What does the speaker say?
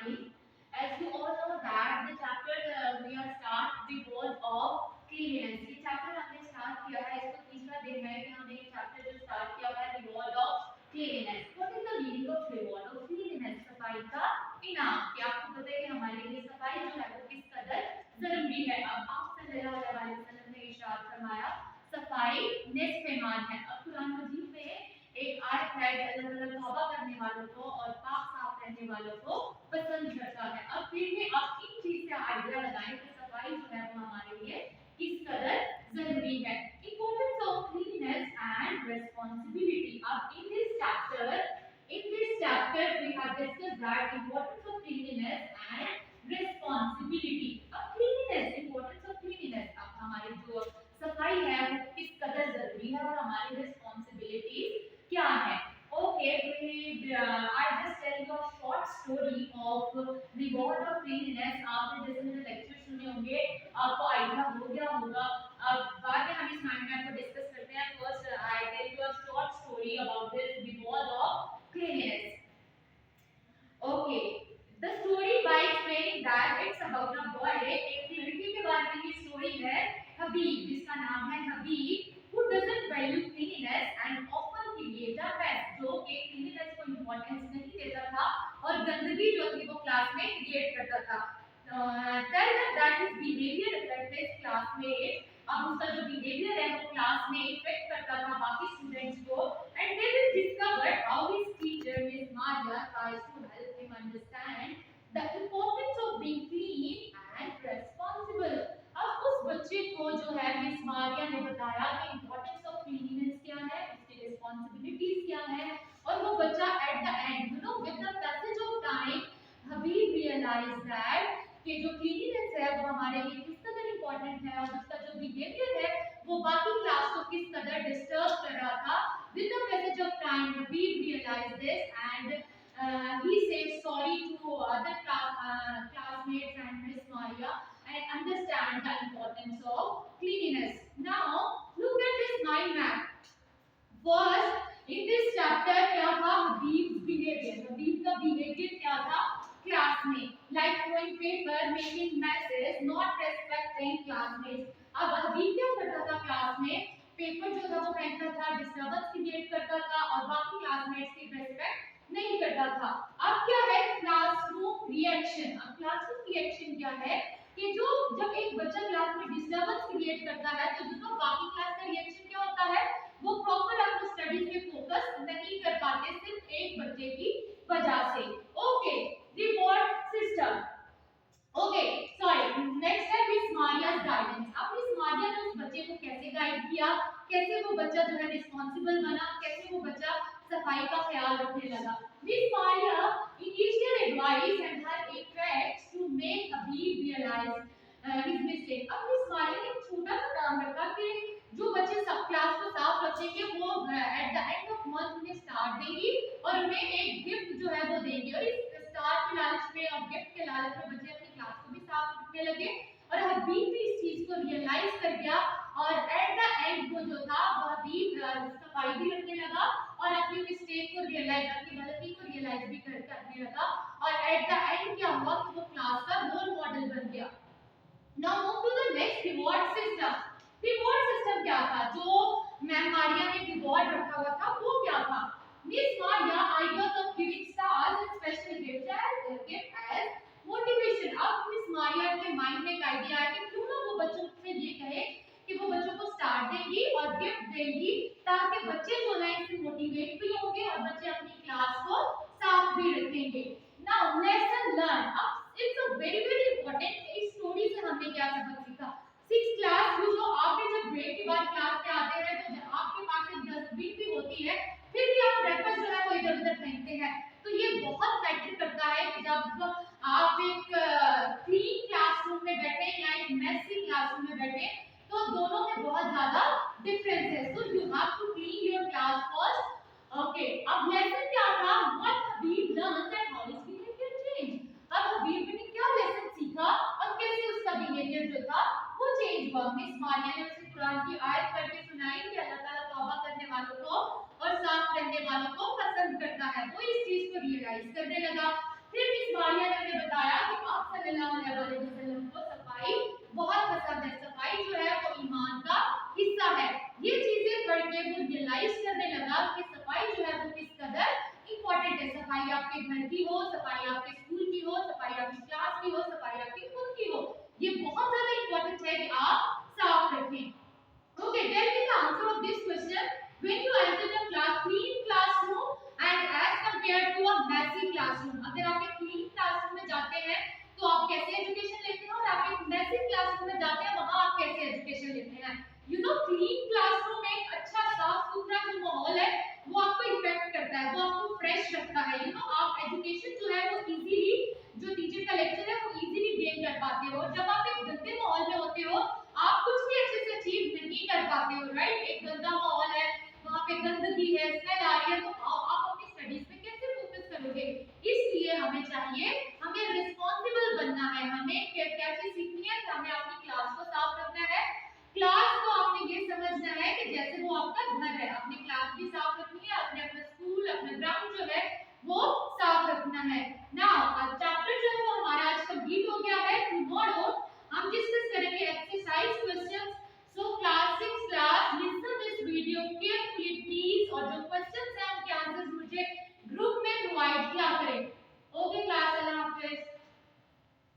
morning. As you all know that the chapter we are start the word of cleanliness. ये chapter हमने start किया है, इसको तीसरा दिन है कि हमने ये chapter जो start किया है the word of cleanliness. What is the meaning of the word of cleanliness? सफाई का इनाम. कि आपको पता है कि हमारे लिए सफाई जो है वो किस कदर जरूरी है. अब आप सल्लल्लाहु अलैहि वसल्लम ने इरशाद फरमाया सफाई निस्फ़ ईमान है. अब कुरान मजीद में एक आयत है कि अल्लाह ताला तौबा करने वालों को और पाक साफ रहने वालों को पसंद करता है. अब फिर में आप इन चीज से आइडिया लगाएं कि सफाई जो है वो हमारे लिए किस कदर जरूरी है. Importance of cleanness and responsibility. अब in this chapter we have discussed that importance of cleanness and responsibility. अब क्लीननेस, इंपॉर्टेंस ऑफ क्लीननेस, अब हमारी जो सफाई है वो किस कदर जरूरी है और हमारी रिस्पांसिबिलिटीज क्या है. Okay, I just tell you a short story of the word of cleanness. आपने जैसे मेरे लेक्चर सुने होंगे आपको आइडिया हो गया होगा. अब बाद में हम इस माइंड मैप को डिस्कस करते हैं. First I tell you a short story about this the word of cleanness. Okay, the story by explaining that it's about a boy. एक लड़के के बारे में ये स्टोरी है, हबीब, जिसका नाम है हबीब, who doesn't value cleanliness and often create a mess. जो कि cleanliness को इम्पोर्टेंस नहीं देता था और गंदगी जो थी वो क्लास में क्रिएट करता था. Tell them that his behavior affects his classmates. अब उसका जो बिहेवियर है वो क्लास में इफेक्ट करता था बाकी स्टूडेंट्स को. And they will discover how his teacher miss Maria tries to help him understand the importance of being clean and responsible. अब उस बच्चे को जो है मिस मारिया ने बताया कि इंपॉर्टेंस ऑफ क्लीनलीनेस क्या है, उसकी रिस्पांसिबिलिटीज क्या है. और वो बच्चा at the end, you know, with the passage of time Habib realize that कि जो क्लीनलीनेस है वो हमारे लिए किस कदर इम्पोर्टेंट है और उसका जो बिहेवियर है वो बाकी क्लास को किस कदर डिस्टर्ब कर रहा था. With the passage of time Habib realize this and he says sorry to other classmates and Miss Maria and understand the importance of cleanliness. Now look at this mind map. First in this chapter क्या था, हबीब behaviour. हबीब का behaviour क्या था class में, like throwing paper, making messes, not respecting classmates. अब हबीब क्या करता था क्लास में, पेपर जो था वो फेंकता था, डिस्टर्बेंस क्रिएट करता था और बाकी क्लासमेट्स की रिस्पेक्ट नहीं करता था. अब क्या है क्लासरूम रिएक्शन. अब क्लासरूम रिएक्शन क्या है कि जो जब एक बच्चा क्लास में डिस्टर्बेंस क्रिएट करता है तो जो बाकी क्लास का रिएक्शन क्या होता है, वो प्रॉपर अपनी स्टडीज पे फोकस नहीं कर पाते सिर्फ एक बच्चे की वजह से. Okay, reward system. Okay, sorry, next है मिस मारिया's गाइडेंस. अब मिस मारिया ने उस बच्चे को कैसे गाइड किया, कैसे वो बच्चा जो है रिस्पांसिबल बना, कैसे वो बच्चा सफाई का ख्याल रखने लगा. Miss Maria initial advice and her efforts to make Habib realize his mistake. अब मिस मारिया ने एक छोटा सा काम रखा कि जो बच्चे सब क्लास को साफ रखेंगे वो eight the end of month उन्हें स्टार देंगी और उन्हें एक गिफ्ट जो है वो देंगे. और इस स्टार के लालच में और गिफ्ट के लालच में बच्चे अपनी क्लास को भी साफ रखने लगे और हबीब भी इस चीज को रियलाइज कर गया और एट द एंड वो जो था वो हबीब सफाई भी रखने लगा और अपनी मिस्टेक को रियलाइज, अपनी गलती को रियलाइज भी करने लगा. और एट द एंड क्या हुआ कि वो क्लास का रोल मॉडल बन गया. Now move to the next, reward system. Reward system क्या था, जो मैम मारिया ने रिवॉर्ड रखा हुआ था वो क्या था. Miss Maria ideas of giving stars and special gift as motivation. अब मिस मारिया के माइंड में एक आइडिया आया कि क्यों ना वो बच्चों से ये कहे कि वो बच्चों को स्टार देंगी और गिफ्ट देंगी ताकि बच्चे जो है इससे मोटिवेट भी होंगे और बच्चे अपनी क्लास को साफ भी रखेंगे. Now lesson learn. अब इट्स अ वेरी इंपॉर्टेंट. इस स्टोरी से हमने क्या सबक सीखा. 6th क्लास जो आपने जब ब्रेक के बाद क्लास पे आते हैं तो आपके पास एक डस्टबिन भी होती है, फिर भी आप रैपर जो है वो इधर उधर फेंकते हैं. तो ये बहुत मैटर करता है कि जब आप एक क्लीन क्लासरूम में बैठे या एक मेसी क्लासरूम में बैठे तो दोनों में बहुत ज्यादा डिफरेंस है. So you have to clean your class first. Okay, अब लेसन क्या था, what Habib learns and how his behaviour change. अब हबीब ने क्या लेसन सीखा और कैसे उसका बिहेवियर जो था वो चेंज हुआ. मिस मारिया ने उसे कुरान की आयत पढ़ के सुनाई कि अल्लाह ताला तौबा करने वालों को और साफ रहने वालों को पसंद करता है. वो इस चीज को रियलाइज करने लगा. फिर मिस मारिया ने सल्लल्लाहु अलैहि वसल्लम को सफाई बहुत पसंद है। सफाई जो है वो ईमान का हिस्सा है। ये चीजें पढ़ के वो रियलाइज करने लगा कि सफाई जो है वो किस कदर इम्पोर्टेंट है। सफाई आपके घर की हो, सफाई आपके स्कूल की हो, सफाई आपकी क्लास की हो, सफाई आपकी खुद की हो, ये बहुत ज्यादा इम्पोर्टेंट है कि आप साफ रखें। Okay, tell me the answer of this question. When you enter the class, clean classroom and as compared to a messy classroom. अगर आप एक clean classroom में जाते हैं तो आप कैसे एजुकेशन लेते हैं और आप एक messy classroom में जाते हैं वहाँ आप कैसे एजुकेशन लेते हैं। You know, clean classroom एक अच्छा साफ सुथरा जो माहौल है वो आपको इफेक्ट करता है, वो आपको फ्रेश रखता है। You know, आप एजुकेशन जो है वो इजीली जो टीचर का लेक्चर है वो इजीली गेन कर पाते हो। जब आप एक गंदे माहौल में होते हो आप कुछ भी अच्छे से अचीव नहीं कर पाते हो, राइट। एक गंदा माहौल है, वहाँ पे गंदगी है, स्मेल आ रही है, तो आप अपनी स्टडीज पे कैसे फोकस करोगे। इसलिए हमें चाहिए, हमें रिस्पॉन्सिबल बनना है, हमें क्या चीज सीखनी है, हमें अपनी क्लास को साफ रखना है। क्लास को आपने ये समझना है कि जैसे वो आपका घर है, अपनी क्लास भी साफ रखनी है, अपने अपना स्कूल अपना ग्राउंड जो है वो साफ रखना है। नाउ